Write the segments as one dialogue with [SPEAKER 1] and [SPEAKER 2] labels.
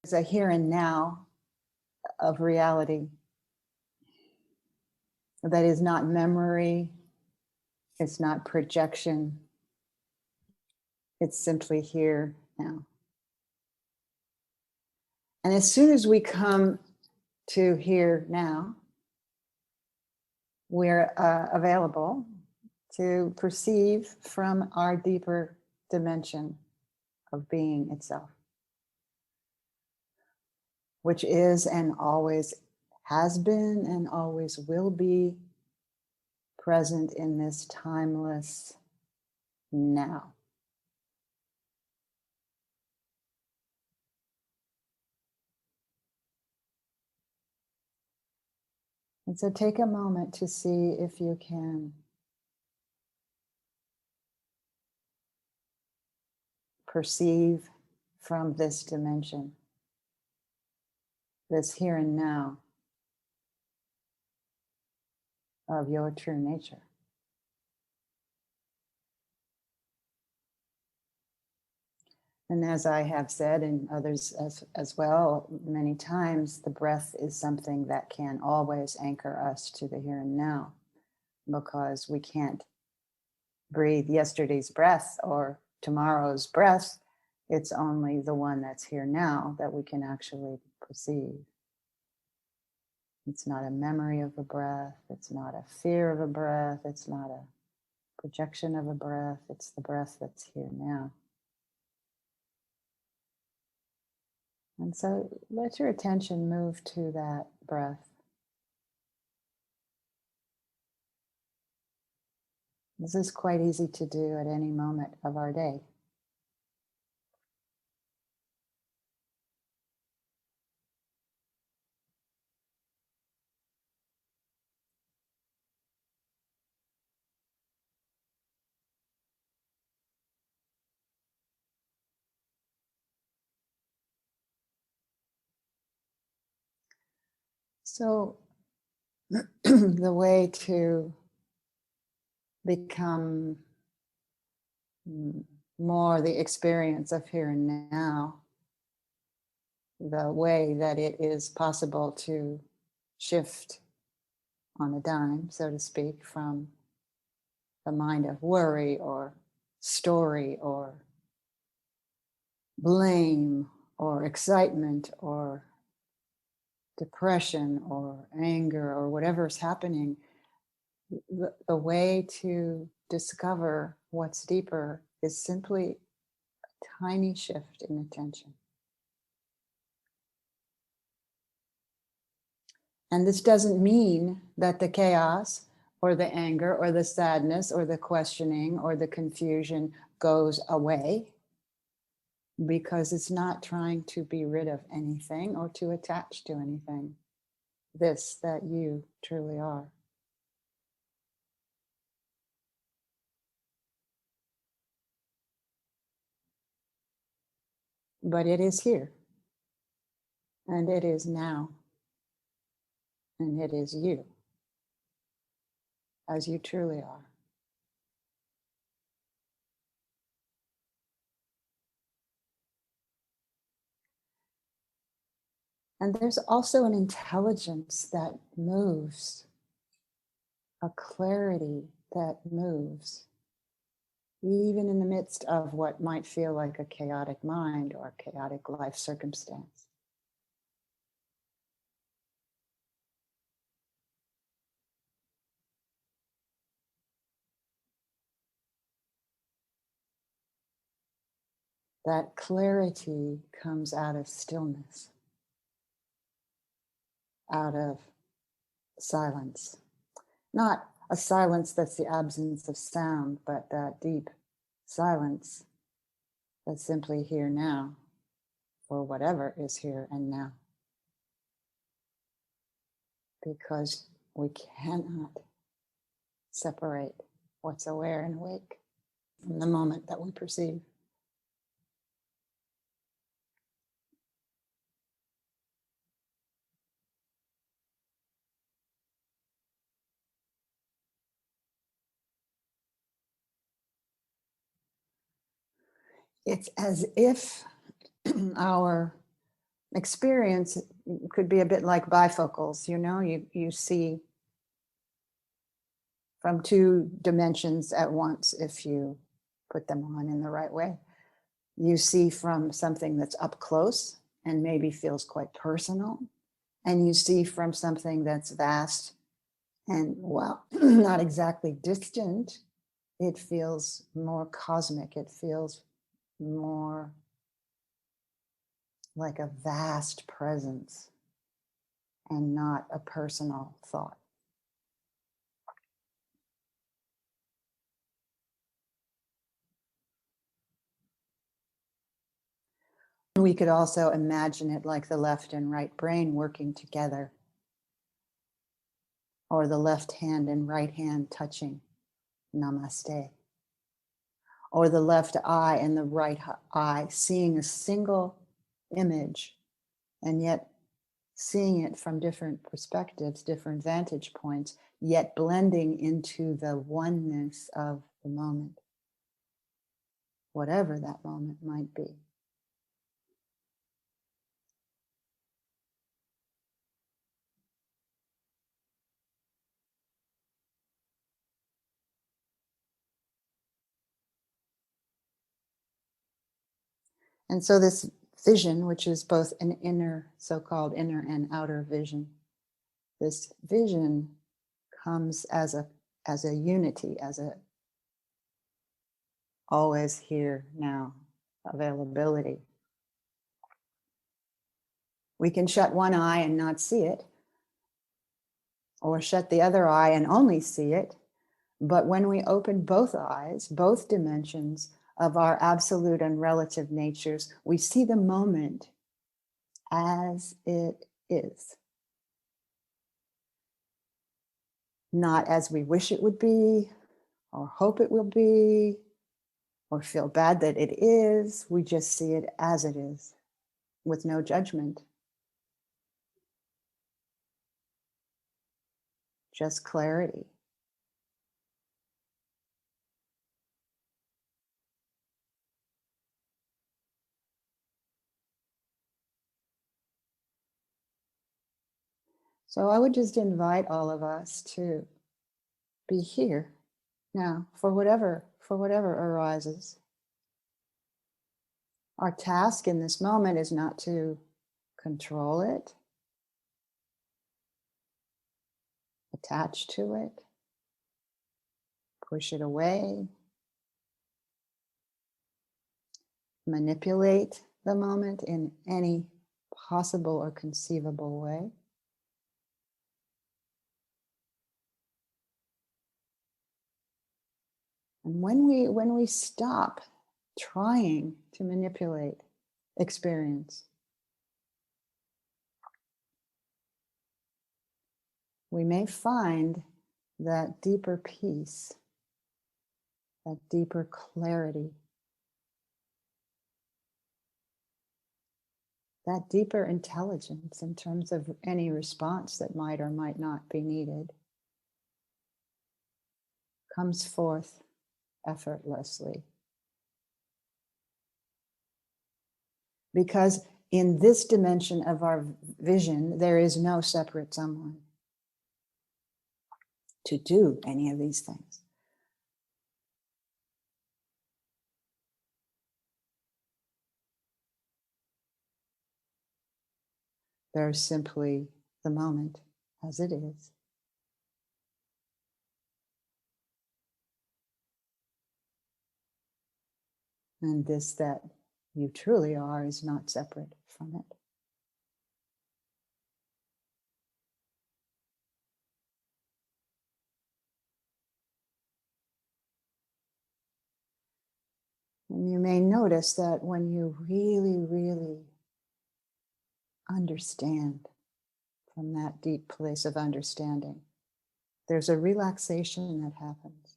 [SPEAKER 1] It's a here and now of reality that is not memory, it's not projection, it's simply here now. And as soon as we come to here now, we're available to perceive from our deeper dimension of being itself, which is and always has been and always will be present in this timeless now. And so take a moment to see if you can perceive from this dimension, this here and now of your true nature. And as I have said, and others as well, many times, the breath is something that can always anchor us to the here and now, because we can't breathe yesterday's breath or tomorrow's breath. It's only the one that's here now that we can actually perceive. It's not a memory of a breath. It's not a fear of a breath. It's not a projection of a breath. It's the breath that's here now. And so let your attention move to that breath. This is quite easy to do at any moment of our day. So the way to become more the experience of here and now, the way that it is possible to shift on a dime, so to speak, from the mind of worry or story or blame or excitement or depression or anger or whatever's happening, the way to discover what's deeper is simply a tiny shift in attention. And this doesn't mean that the chaos or the anger or the sadness or the questioning or the confusion goes away, because it's not trying to be rid of anything or to attach to anything. This that you truly are. But it is here, and it is now, and it is you, as you truly are. And there's also an intelligence that moves, a clarity that moves, even in the midst of what might feel like a chaotic mind or a chaotic life circumstance. That clarity comes out of stillness, out of silence. Not a silence that's the absence of sound, but that deep silence that's simply here now, for whatever is here and now. Because we cannot separate what's aware and awake from the moment that we perceive. It's as if our experience could be a bit like bifocals, you see from two dimensions at once if you put them on in the right way. You see from something that's up close and maybe feels quite personal, and you see from something that's vast and, well, not exactly distant. It feels more cosmic. It feels more like a vast presence and not a personal thought. We could also imagine it like the left and right brain working together, or the left hand and right hand touching, namaste, or the left eye and the right eye seeing a single image and yet seeing it from different perspectives, different vantage points, yet blending into the oneness of the moment, whatever that moment might be. And so this vision, which is both an inner, so-called inner and outer vision, this vision comes as a unity, as a always here now availability. We can shut one eye and not see it, or shut the other eye and only see it. But when we open both eyes, both dimensions of our absolute and relative natures, we see the moment as it is. Not as we wish it would be, or hope it will be, or feel bad that it is. We just see it as it is, with no judgment. Just clarity. So I would just invite all of us to be here now for whatever arises. Our task in this moment is not to control it, attach to it, push it away, manipulate the moment in any possible or conceivable way. And when we stop trying to manipulate experience, we may find that deeper peace, that deeper clarity, that deeper intelligence in terms of any response that might or might not be needed, comes forth effortlessly. Because in this dimension of our vision, there is no separate someone to do any of these things. There's simply the moment as it is. And this that you truly are is not separate from it. And you may notice that when you really, really understand from that deep place of understanding, there's a relaxation that happens.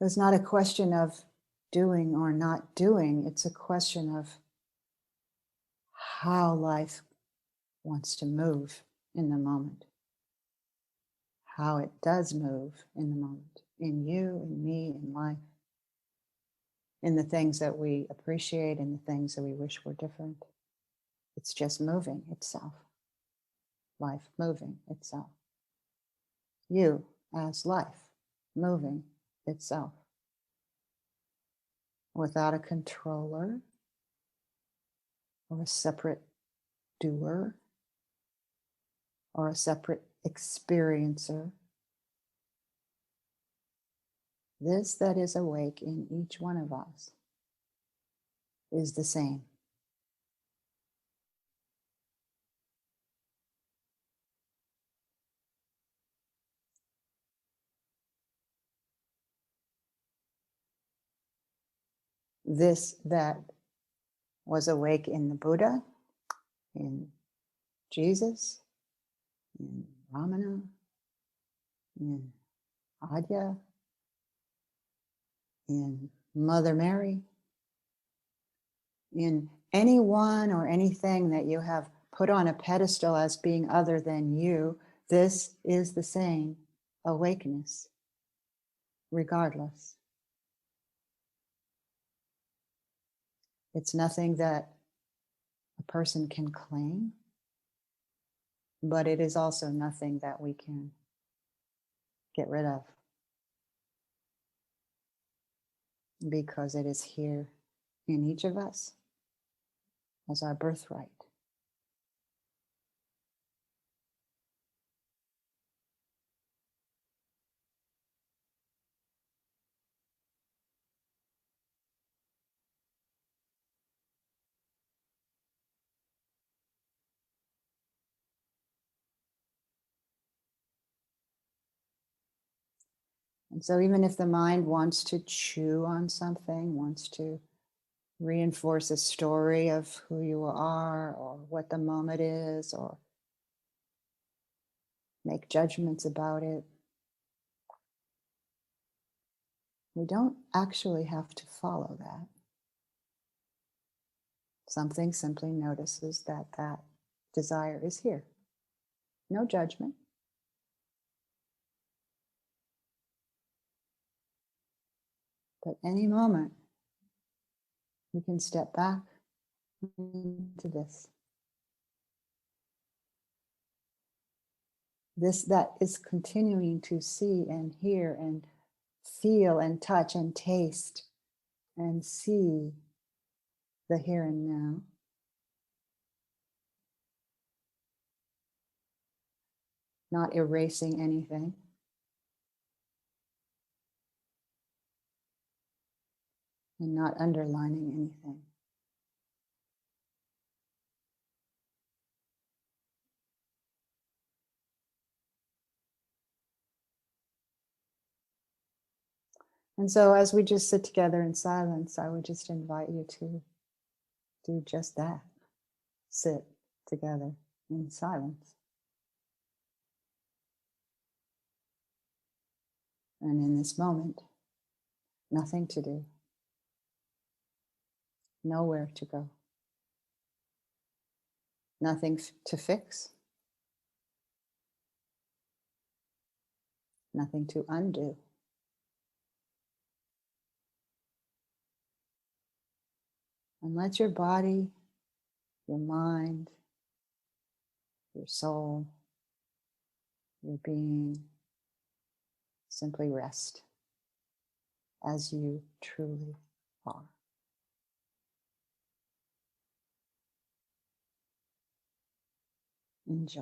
[SPEAKER 1] It's not a question of doing or not doing. It's a question of how life wants to move in the moment. How it does move in the moment, in you, in me, in life, in the things that we appreciate and the things that we wish were different. It's just moving itself. Life moving itself. You as life moving itself. Without a controller or a separate doer or a separate experiencer. This that is awake in each one of us is the same. This that was awake in the Buddha, in Jesus, in Ramana, in Adya, in Mother Mary, in anyone or anything that you have put on a pedestal as being other than you, this is the same awakeness, regardless. It's nothing that a person can claim, but it is also nothing that we can get rid of, because it is here in each of us as our birthright. And so even if the mind wants to chew on something, wants to reinforce a story of who you are or what the moment is, or make judgments about it, we don't actually have to follow that. Something simply notices that that desire is here. No judgment. But any moment, you can step back into this. This that is continuing to see and hear and feel and touch and taste and see the here and now. Not erasing anything. And not underlining anything. And so as we just sit together in silence, I would just invite you to do just that. Sit together in silence. And in this moment, nothing to do. Nowhere to go. Nothing to fix. Nothing to undo. And let your body, your mind, your soul, your being simply rest as you truly are. Enjoy.